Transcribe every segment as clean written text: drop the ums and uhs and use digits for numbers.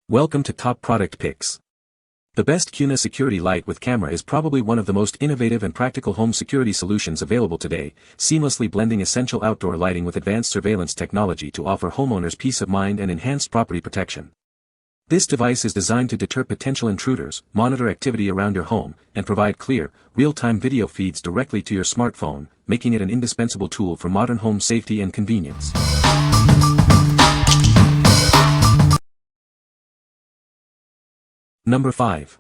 Welcome to Top Product Picks. The best Kuna security light with camera is probably one of the most innovative and practical home security solutions available today, seamlessly blending essential outdoor lighting with advanced surveillance technology to offer homeowners peace of mind and enhanced property protection. This device is designed to deter potential intruders, monitor activity around your home, and provide clear, real-time video feeds directly to your smartphone, making it an indispensable tool for modern home safety and convenience. Number 5.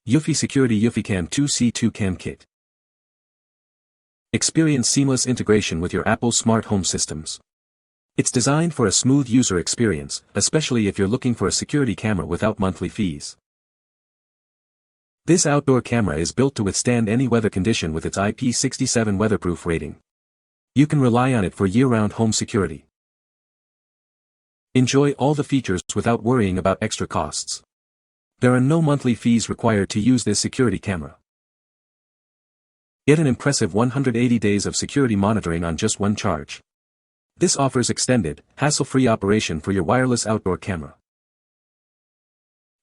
EUFY Security eufyCam 2C2 Cam Kit. Experience seamless integration with your Apple smart home systems. It's designed for a smooth user experience, especially if you're looking for a security camera without monthly fees. This outdoor camera is built to withstand any weather condition with its IP67 weatherproof rating. You can rely on it for year-round home security. Enjoy all the features without worrying about extra costs. There are no monthly fees required to use this security camera. Get an impressive 180 days of security monitoring on just one charge. This offers extended, hassle-free operation for your wireless outdoor camera.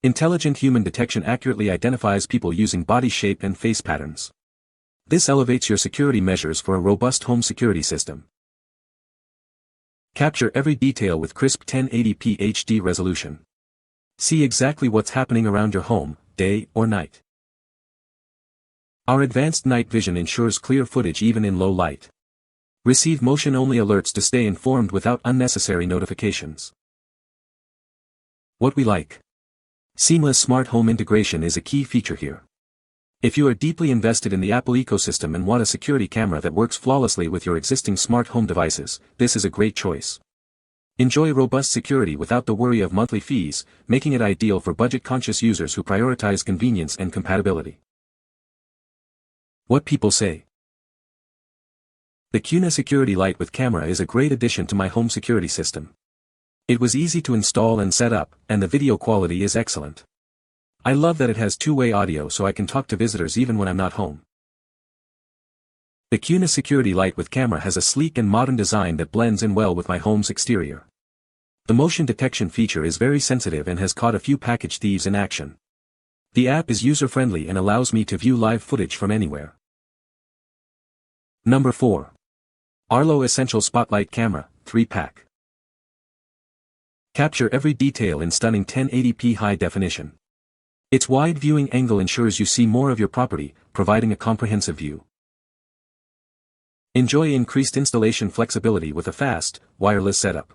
Intelligent human detection accurately identifies people using body shape and face patterns. This elevates your security measures for a robust home security system. Capture every detail with crisp 1080p HD resolution. See exactly what's happening around your home, day or night. Our advanced night vision ensures clear footage even in low light. Receive motion-only alerts to stay informed without unnecessary notifications. What we like. Seamless smart home integration is a key feature here. If you are deeply invested in the Apple ecosystem and want a security camera that works flawlessly with your existing smart home devices, this is a great choice. Enjoy robust security without the worry of monthly fees, making it ideal for budget-conscious users who prioritize convenience and compatibility. What people say. The Kuna security light with camera is a great addition to my home security system. It was easy to install and set up, and the video quality is excellent. I love that it has two-way audio so I can talk to visitors even when I'm not home. The Kuna security light with camera has a sleek and modern design that blends in well with my home's exterior. The motion detection feature is very sensitive and has caught a few package thieves in action. The app is user-friendly and allows me to view live footage from anywhere. Number 4. Arlo Essential Spotlight Camera, 3-pack. Capture every detail in stunning 1080p high definition. Its wide viewing angle ensures you see more of your property, providing a comprehensive view. Enjoy increased installation flexibility with a fast, wireless setup.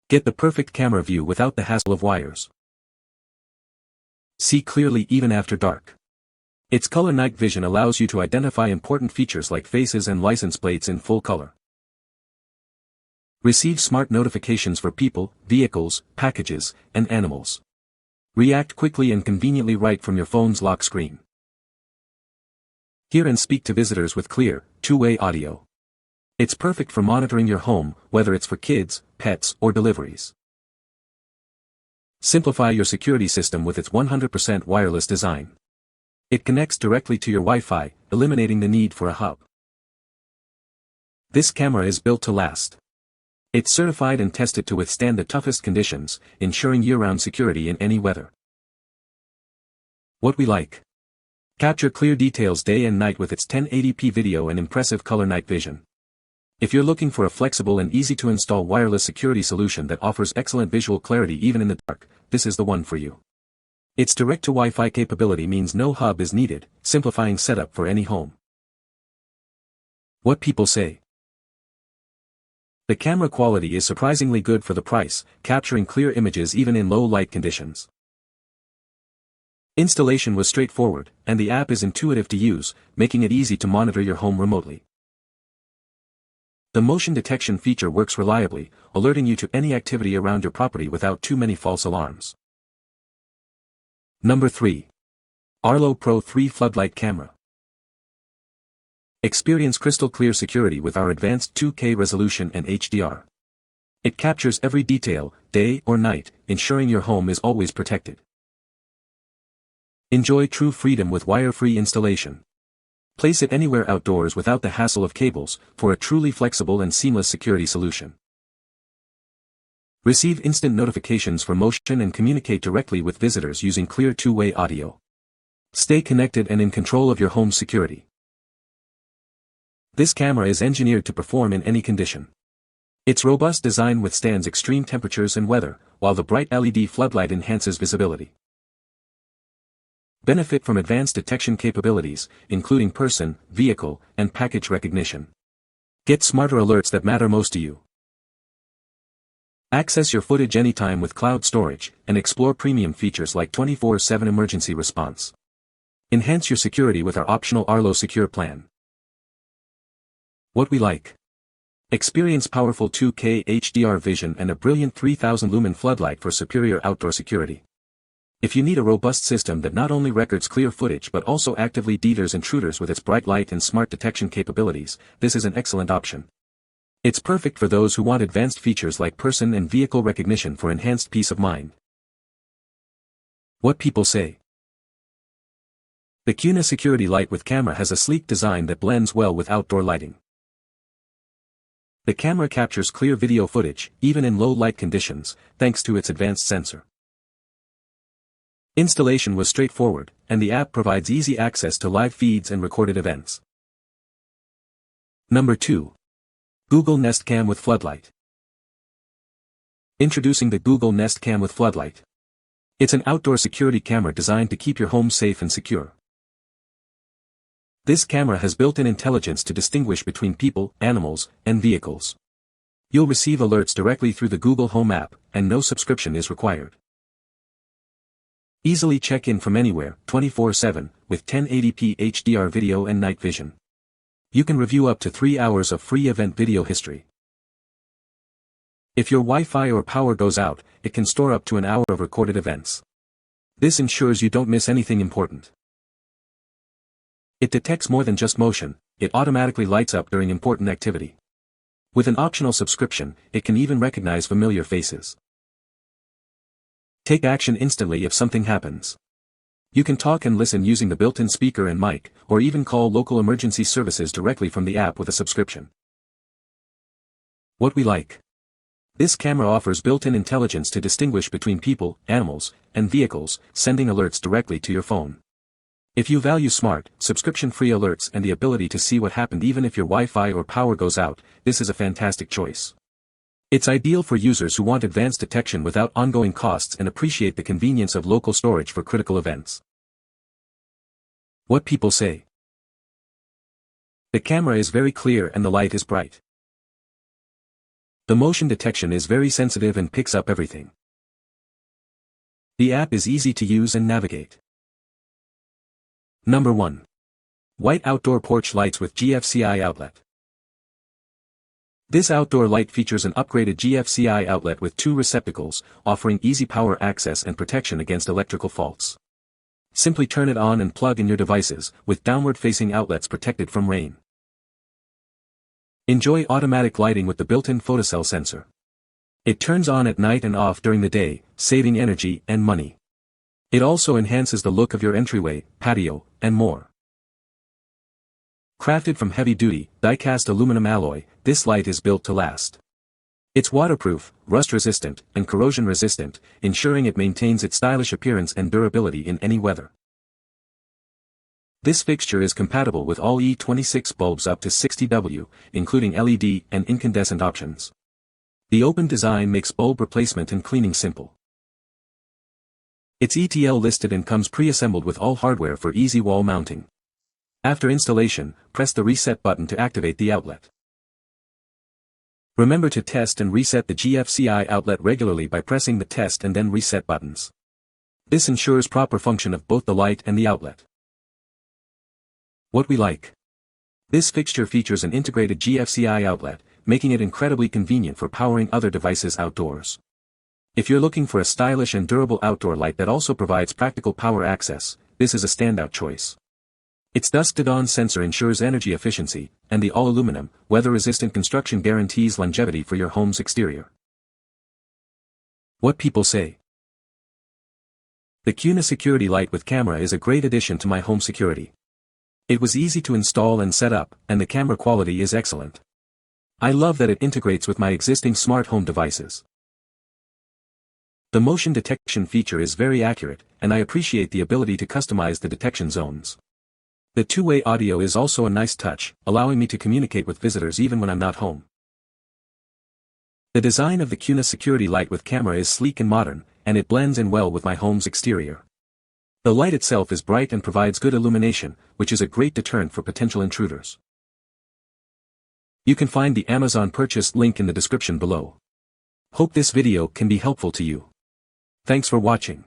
Get the perfect camera view without the hassle of wires. See clearly even after dark. Its color night vision allows you to identify important features like faces and license plates in full color. Receive smart notifications for people, vehicles, packages, and animals. React quickly and conveniently right from your phone's lock screen. Hear and speak to visitors with clear, two-way audio. It's perfect for monitoring your home, whether it's for kids, pets, or deliveries. Simplify your security system with its 100% wireless design. It connects directly to your Wi-Fi, eliminating the need for a hub. This camera is built to last. It's certified and tested to withstand the toughest conditions, ensuring year-round security in any weather. What we like. Capture clear details day and night with its 1080p video and impressive color night vision. If you're looking for a flexible and easy-to-install wireless security solution that offers excellent visual clarity even in the dark, this is the one for you. Its direct-to-Wi-Fi capability means no hub is needed, simplifying setup for any home. What people say. The camera quality is surprisingly good for the price, capturing clear images even in low light conditions. Installation was straightforward, and the app is intuitive to use, making it easy to monitor your home remotely. The motion detection feature works reliably, alerting you to any activity around your property without too many false alarms. Number 3. Arlo Pro 3 Floodlight Camera. Experience crystal clear security with our advanced 2K resolution and HDR. It captures every detail, day or night, ensuring your home is always protected. Enjoy true freedom with wire-free installation. Place it anywhere outdoors without the hassle of cables, for a truly flexible and seamless security solution. Receive instant notifications for motion and communicate directly with visitors using clear two-way audio. Stay connected and in control of your home's security. This camera is engineered to perform in any condition. Its robust design withstands extreme temperatures and weather, while the bright LED floodlight enhances visibility. Benefit from advanced detection capabilities, including person, vehicle, and package recognition. Get smarter alerts that matter most to you. Access your footage anytime with cloud storage, and explore premium features like 24/7 emergency response. Enhance your security with our optional Arlo Secure plan. What we like. Experience powerful 2K HDR vision and a brilliant 3000 lumen floodlight for superior outdoor security. If you need a robust system that not only records clear footage but also actively deters intruders with its bright light and smart detection capabilities, this is an excellent option. It's perfect for those who want advanced features like person and vehicle recognition for enhanced peace of mind. What people say. The Kuna security light with camera has a sleek design that blends well with outdoor lighting. The camera captures clear video footage, even in low light conditions, thanks to its advanced sensor. Installation was straightforward, and the app provides easy access to live feeds and recorded events. Number 2. Google Nest Cam with Floodlight. Introducing the Google Nest Cam with Floodlight. It's an outdoor security camera designed to keep your home safe and secure. This camera has built-in intelligence to distinguish between people, animals, and vehicles. You'll receive alerts directly through the Google Home app, and no subscription is required. Easily check in from anywhere, 24/7, with 1080p HDR video and night vision. You can review up to 3 hours of free event video history. If your Wi-Fi or power goes out, it can store up to an hour of recorded events. This ensures you don't miss anything important. It detects more than just motion, it automatically lights up during important activity. With an optional subscription, it can even recognize familiar faces. Take action instantly if something happens. You can talk and listen using the built-in speaker and mic, or even call local emergency services directly from the app with a subscription. What we like. This camera offers built-in intelligence to distinguish between people, animals, and vehicles, sending alerts directly to your phone. If you value smart, subscription-free alerts and the ability to see what happened even if your Wi-Fi or power goes out, this is a fantastic choice. It's ideal for users who want advanced detection without ongoing costs and appreciate the convenience of local storage for critical events. What people say. The camera is very clear and the light is bright. The motion detection is very sensitive and picks up everything. The app is easy to use and navigate. Number 1. White outdoor porch lights with GFCI outlet. This outdoor light features an upgraded GFCI outlet with 2 receptacles, offering easy power access and protection against electrical faults. Simply turn it on and plug in your devices, with downward-facing outlets protected from rain. Enjoy automatic lighting with the built-in photocell sensor. It turns on at night and off during the day, saving energy and money. It also enhances the look of your entryway, patio, and more. Crafted from heavy-duty, die-cast aluminum alloy, this light is built to last. It's waterproof, rust-resistant, and corrosion-resistant, ensuring it maintains its stylish appearance and durability in any weather. This fixture is compatible with all E26 bulbs up to 60W, including LED and incandescent options. The open design makes bulb replacement and cleaning simple. It's ETL listed and comes pre-assembled with all hardware for easy wall mounting. After installation, press the reset button to activate the outlet. Remember to test and reset the GFCI outlet regularly by pressing the test and then reset buttons. This ensures proper function of both the light and the outlet. What we like. This fixture features an integrated GFCI outlet, making it incredibly convenient for powering other devices outdoors. If you're looking for a stylish and durable outdoor light that also provides practical power access, this is a standout choice. Its dusk-to-dawn sensor ensures energy efficiency, and the all-aluminum, weather-resistant construction guarantees longevity for your home's exterior. What people say. The Kuna security light with camera is a great addition to my home security. It was easy to install and set up, and the camera quality is excellent. I love that it integrates with my existing smart home devices. The motion detection feature is very accurate, and I appreciate the ability to customize the detection zones. The two-way audio is also a nice touch, allowing me to communicate with visitors even when I'm not home. The design of the Kuna security light with camera is sleek and modern, and it blends in well with my home's exterior. The light itself is bright and provides good illumination, which is a great deterrent for potential intruders. You can find the Amazon purchase link in the description below. Hope this video can be helpful to you. Thanks for watching.